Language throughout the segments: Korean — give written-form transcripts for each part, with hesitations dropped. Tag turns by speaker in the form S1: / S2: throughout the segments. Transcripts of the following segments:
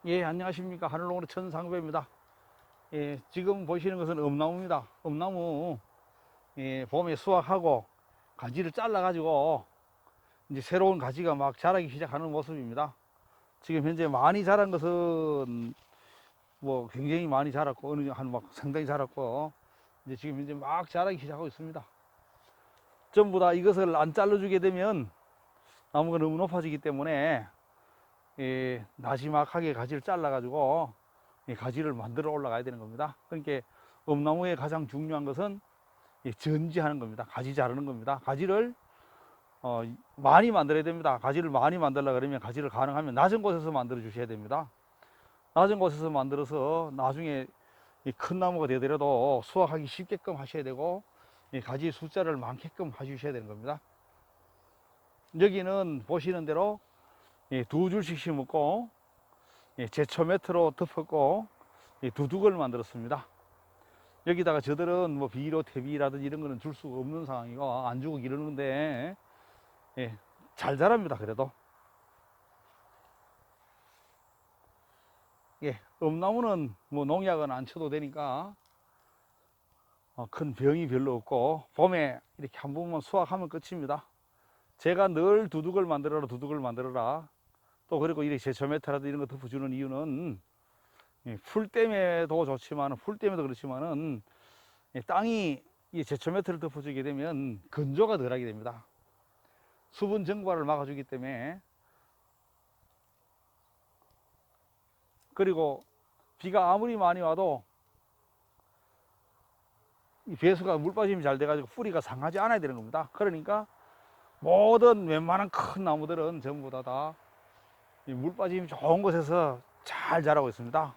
S1: 예, 안녕하십니까. 하늘농원의 천상배입니다. 예, 지금 보시는 것은 엄나무입니다. 엄나무, 예, 봄에 수확하고 가지를 잘라가지고 이제 새로운 가지가 막 자라기 시작하는 모습입니다. 지금 현재 많이 자란 것은 뭐 굉장히 많이 자랐고, 어느 한 막 상당히 자랐고, 이제 지금 현재 막 자라기 시작하고 있습니다. 전부 다 이것을 안 잘라주게 되면 나무가 너무 높아지기 때문에, 예, 나지막하게 가지를 잘라가지고 가지를 만들어 올라가야 되는 겁니다. 그러니까 엄나무의 가장 중요한 것은 전지하는 겁니다. 가지 자르는 겁니다. 가지를 많이 만들어야 됩니다. 가지를 많이 만들려고 그러면 가지를 가능하면 낮은 곳에서 만들어 주셔야 됩니다. 낮은 곳에서 만들어서 나중에 큰 나무가 되더라도 수확하기 쉽게끔 하셔야 되고, 가지 숫자를 많게끔 해주셔야 되는 겁니다. 여기는 보시는 대로 두 줄씩 심었고, 제초 매트로 덮었고, 두둑을 만들었습니다. 여기다가 저들은 뭐 비료, 퇴비라든지 이런 거는 줄 수가 없는 상황이고 안 주고 기르는데, 예, 잘 자랍니다. 그래도 예, 엄나무는 뭐 농약은 안 쳐도 되니까 큰 병이 별로 없고 봄에 이렇게 한 번만 수확하면 끝입니다. 제가 늘 두둑을 만들어라, 두둑을 만들어라. 또 그리고 이렇게 제초메타라도 이런 거 덮어주는 이유는 풀 때문에도 좋지만, 풀 때문에도 그렇지만은 땅이 이 제초매트를 덮어주게 되면 건조가 덜하게 됩니다. 수분 증발을 막아주기 때문에. 그리고 비가 아무리 많이 와도 이 배수가 물 빠짐이 잘 돼가지고 뿌리가 상하지 않아야 되는 겁니다. 그러니까 모든 웬만한 큰 나무들은 전부 다 물 빠짐이 좋은 곳에서 잘 자라고 있습니다.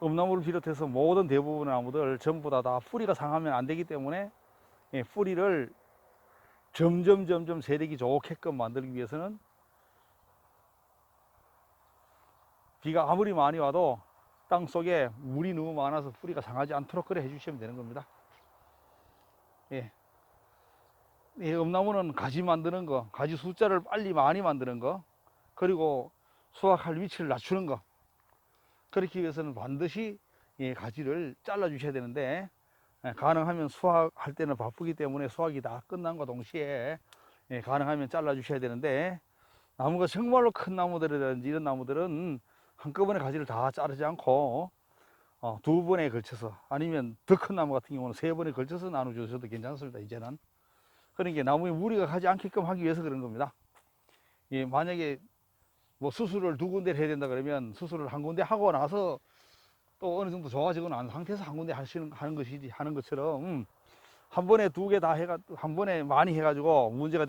S1: 엄나무를 비롯해서 모든 대부분의 나무들 전부 다 뿌리가 상하면 안 되기 때문에 뿌리를 점점 세력이 좋게끔 만들기 위해서는 비가 아무리 많이 와도 땅 속에 물이 너무 많아서 뿌리가 상하지 않도록 그래 해주시면 되는 겁니다. 예. 엄나무는 가지 만드는 거, 가지 숫자를 빨리 많이 만드는 거, 그리고 수확할 위치를 낮추는 거, 그렇기 위해서는 반드시 가지를 잘라 주셔야 되는데, 가능하면 수확할 때는 바쁘기 때문에 수확이 다 끝난과 동시에 가능하면 잘라 주셔야 되는데, 나무가 정말로 큰 나무들이라든지 이런 나무들은 한꺼번에 가지를 다 자르지 않고 두 번에 걸쳐서, 아니면 더 큰 나무 같은 경우는 세 번에 걸쳐서 나눠 주셔도 괜찮습니다. 이제는 그러니까 나무에 무리가 가지 않게끔 하기 위해서 그런 겁니다. 만약에 뭐 수술을 두 군데를 해야 된다 그러면 수술을 한 군데 하고 나서 또 어느 정도 좋아지고 난 상태에서 한 군데 하는 것이지, 하는 것처럼 한 번에 두 개 다 해가, 한 번에 많이 해가지고 문제가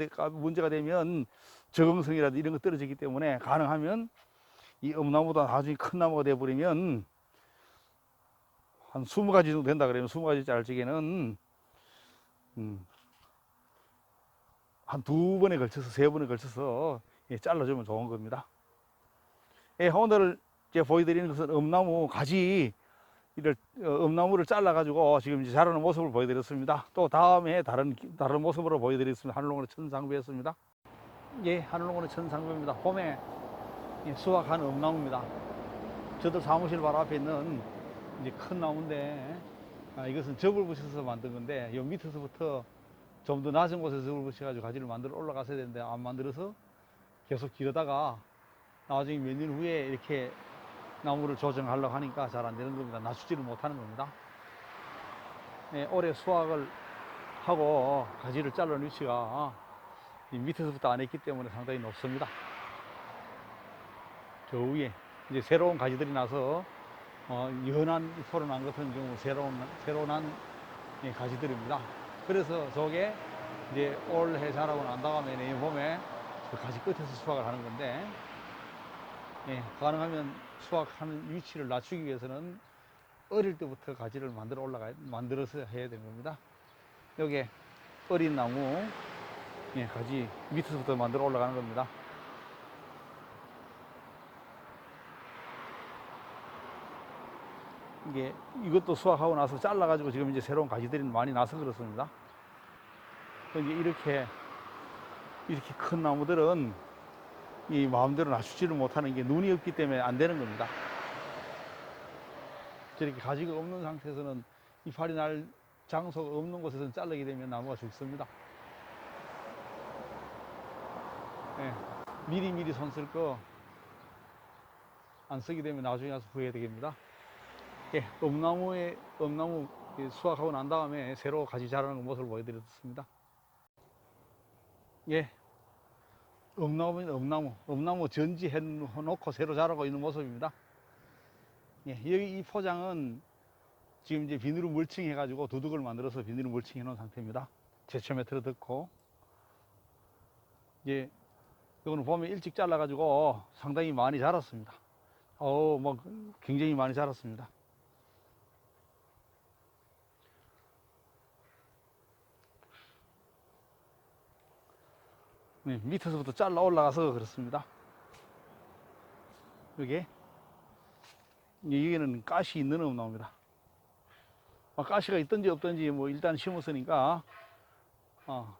S1: 되면 적응성이라도 이런 거 떨어지기 때문에, 가능하면 이 엄나무보다 나중에 큰 나무가 되어버리면 한 20가지 정도 된다 그러면 20가지 자를 적에는 한 두 번에 걸쳐서, 세 번에 걸쳐서 잘라주면 좋은 겁니다. 오늘 제가 보여드리는 것은 엄나무 가지, 엄나무를 잘라가지고 지금 이제 자라는 모습을 보여드렸습니다. 또 다음에 다른 모습으로 보여드리겠습니다. 하늘농원의 천상배였습니다. 예, 하늘농원의 천상배입니다. 봄에 수확한 엄나무입니다. 저도 사무실 바로 앞에 있는 이제 큰 나무인데, 이것은 접을 붙여서 만든 건데, 요 밑에서부터 좀 더 낮은 곳에서 접을 붙여가지고 가지를 만들어 올라갔어야 되는데 안 만들어서 계속 기르다가 나중에 몇 년 후에 이렇게 나무를 조정하려고 하니까 잘 안 되는 겁니다. 낮추지를 못하는 겁니다. 올해 수확을 하고 가지를 자르는 위치가 밑에서부터 안 했기 때문에 상당히 높습니다. 저 위에 이제 새로운 가지들이 나서 연한 잎으로 난 같은 경우 새로 난 가지들입니다. 그래서 저게 이제 올해 자라고 난 다음에 내년 봄에 그 가지 끝에서 수확을 하는 건데, 가능하면 수확하는 위치를 낮추기 위해서는 어릴 때부터 가지를 만들어서 해야 되는 겁니다. 여기 어린 나무, 가지 밑에서부터 만들어 올라가는 겁니다. 이것도 수확하고 나서 잘라가지고 지금 이제 새로운 가지들이 많이 나서 그렇습니다. 이렇게 큰 나무들은 이 마음대로 낮추지를 못하는 게 눈이 없기 때문에 안 되는 겁니다. 저렇게 가지가 없는 상태에서는 이파리 날 장소가 없는 곳에서는 자르게 되면 나무가 죽습니다. 예, 미리미리 손 쓸 거 안 쓰게 되면 나중에 가서 후회되게 됩니다. 예, 엄나무 수확하고 난 다음에 새로 가지 자라는 모습을 보여드렸습니다. 예, 엄나무 전지해 놓고 새로 자라고 있는 모습입니다. 예, 여기 이 포장은 지금 이제 비닐로 물칭해 가지고 두둑을 만들어서 비닐로 물칭해 놓은 상태입니다. 제초 매트로 넣고, 이제 이거는 보면 일찍 잘라 가지고 상당히 많이 자랐습니다. 뭐 굉장히 많이 자랐습니다. 네, 밑에서부터 잘라 올라가서 그렇습니다. 여기는 가시 있는 엄나무입니다. 가시가 있든지 없든지 뭐 일단 심었으니까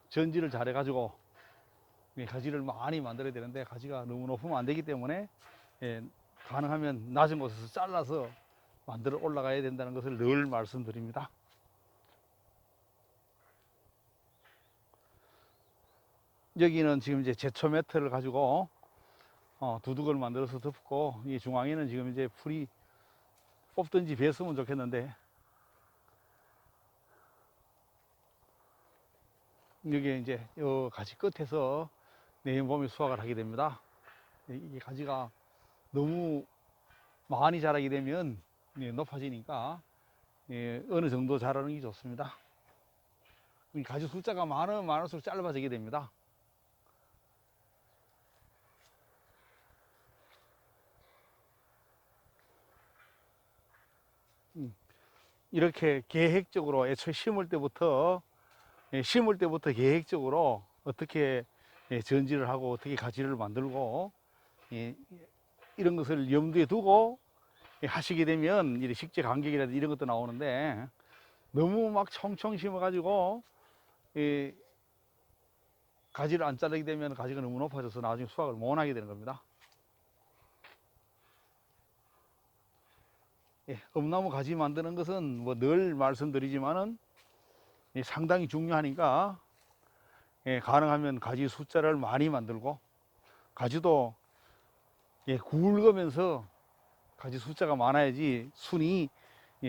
S1: 전지를 잘해 가지고 가지를 많이 만들어야 되는데 가지가 너무 높으면 안 되기 때문에 가능하면 낮은 곳에서 잘라서 만들어 올라가야 된다는 것을 늘 말씀드립니다. 여기는 지금 이제 제초 매트를 가지고 두둑을 만들어서 덮고, 이 중앙에는 지금 이제 풀이 뽑든지 베었으면 좋겠는데, 여기 이제 이 가지 끝에서 내년 봄에 수확을 하게 됩니다. 이 가지가 너무 많이 자라게 되면 높아지니까 어느 정도 자라는 게 좋습니다. 가지 숫자가 많으면 많을수록 짧아지게 됩니다. 이렇게 계획적으로 애초에 심을 때부터 계획적으로 어떻게 전지를 하고 어떻게 가지를 만들고 이런 것을 염두에 두고 하시게 되면 이렇게 식재 간격이라든지 이런 것도 나오는데, 너무 막 총총 심어 가지고 가지를 안 자르게 되면 가지가 너무 높아져서 나중에 수확을 못 하게 되는 겁니다. 엄나무 가지 만드는 것은 뭐 늘 말씀드리지만은 상당히 중요하니까 가능하면 가지 숫자를 많이 만들고, 가지도 굵으면서 가지 숫자가 많아야지 순이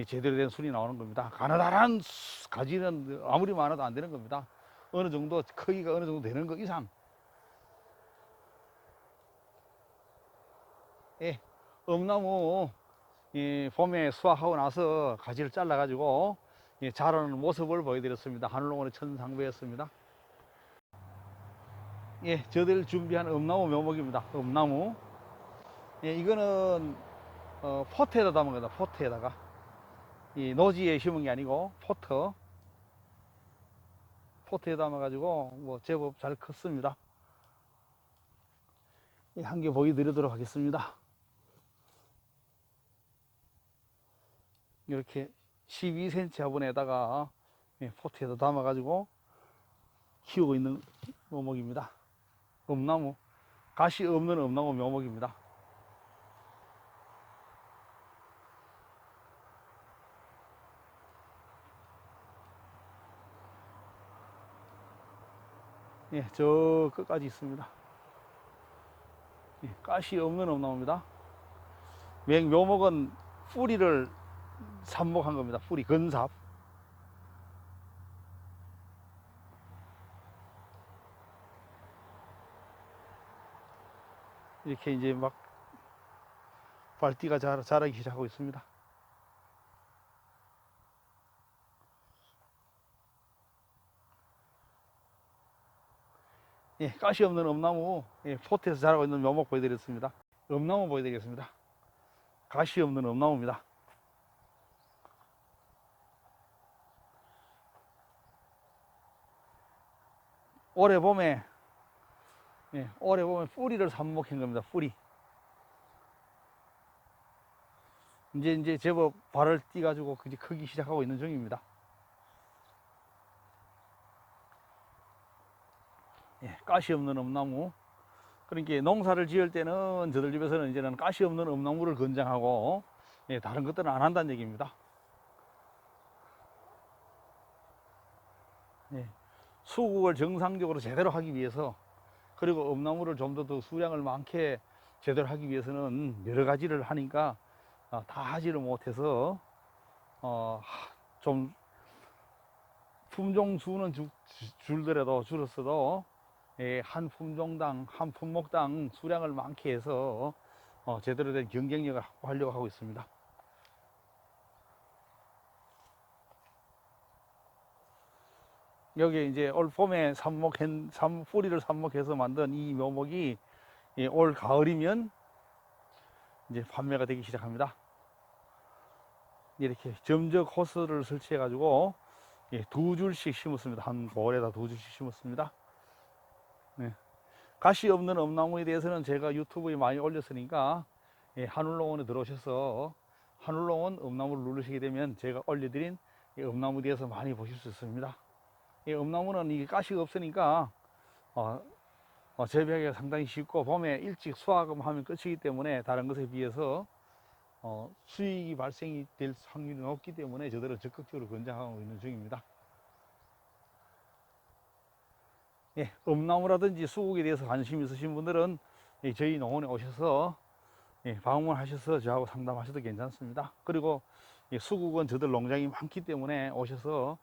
S1: 제대로 된 순이 나오는 겁니다. 가느다란 가지는 아무리 많아도 안 되는 겁니다. 어느 정도 크기가 어느 정도 되는 것 이상 엄나무 봄에 수확하고 나서 가지를 잘라 가지고 자라는 모습을 보여드렸습니다. 하늘농원의 천상배였습니다. 저들 준비한 엄나무 묘목입니다. 엄나무. 이거는 포트에다 담은 거다. 포트에다가 이 노지에 심은 게 아니고 포트에 담아 가지고 뭐 제법 잘 컸습니다. 한 개 보여드리도록 하겠습니다. 이렇게 12cm 화분에다가 포트에다 담아 가지고 키우고 있는 묘목입니다. 엄나무, 가시 없는 엄나무 묘목입니다. 저 끝까지 있습니다. 가시 없는 엄나무입니다. 묘목은 뿌리를 삽목한 겁니다. 뿌리 건삽. 이렇게 이제 막 발띠가 자라기 시작하고 있습니다. 가시 없는 엄나무 포트에서 자라고 있는 묘목 보여드렸습니다. 엄나무 보여드리겠습니다. 가시 없는 엄나무입니다. 올해 봄에 뿌리를 삽목한 겁니다. 뿌리. 이제 제법 발을 띄가지고 크기 시작하고 있는 중입니다. 가시 없는 엄나무, 그러니까 농사를 지을 때는 저들 집에서는 이제는 가시 없는 음나무를 권장하고, 예, 다른 것들은 안 한다는 얘기입니다. 예, 수국을 정상적으로 제대로 하기 위해서, 그리고 음나무를 좀 더 수량을 많게 제대로 하기 위해서는 여러 가지를 하니까 다 하지를 못해서 좀 품종 수는 줄더라도 줄었어도, 예, 한 품종당 한 품목당 수량을 많게 해서 제대로 된 경쟁력을 확보하려고 하고 있습니다. 여기 이제 올 봄에 뿌리를 삽목해서 만든 이 묘목이, 예, 올 가을이면 이제 판매가 되기 시작합니다. 이렇게 점적 호스를 설치해 가지고, 예, 2줄씩 심었습니다. 한 볼에다 2줄씩 심었습니다. 네. 가시 없는 엄나무에 대해서는 제가 유튜브에 많이 올렸으니까, 예, 한울농원에 들어오셔서 한울농원 엄나무를 누르시게 되면 제가 올려드린 이 엄나무에 대해서 많이 보실 수 있습니다. 이 엄나무는 이 가시가 없으니까 재배하기가 상당히 쉽고, 봄에 일찍 수확하면 끝이기 때문에 다른 것에 비해서 수익이 발생이 될 확률이 높기 때문에 저들은 적극적으로 권장하고 있는 중입니다. 예, 엄나무라든지 수국에 대해서 관심 있으신 분들은 저희 농원에 오셔서, 예, 방문하셔서 저하고 상담하셔도 괜찮습니다. 그리고 수국은 저들 농장이 많기 때문에 오셔서,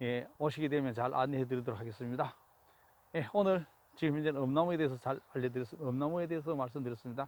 S1: 예, 오시게 되면 잘 안내해 드리도록 하겠습니다. 예, 오늘 지금 이제 엄나무에 대해서 잘 알려드렸습니다. 엄나무에 대해서 말씀드렸습니다.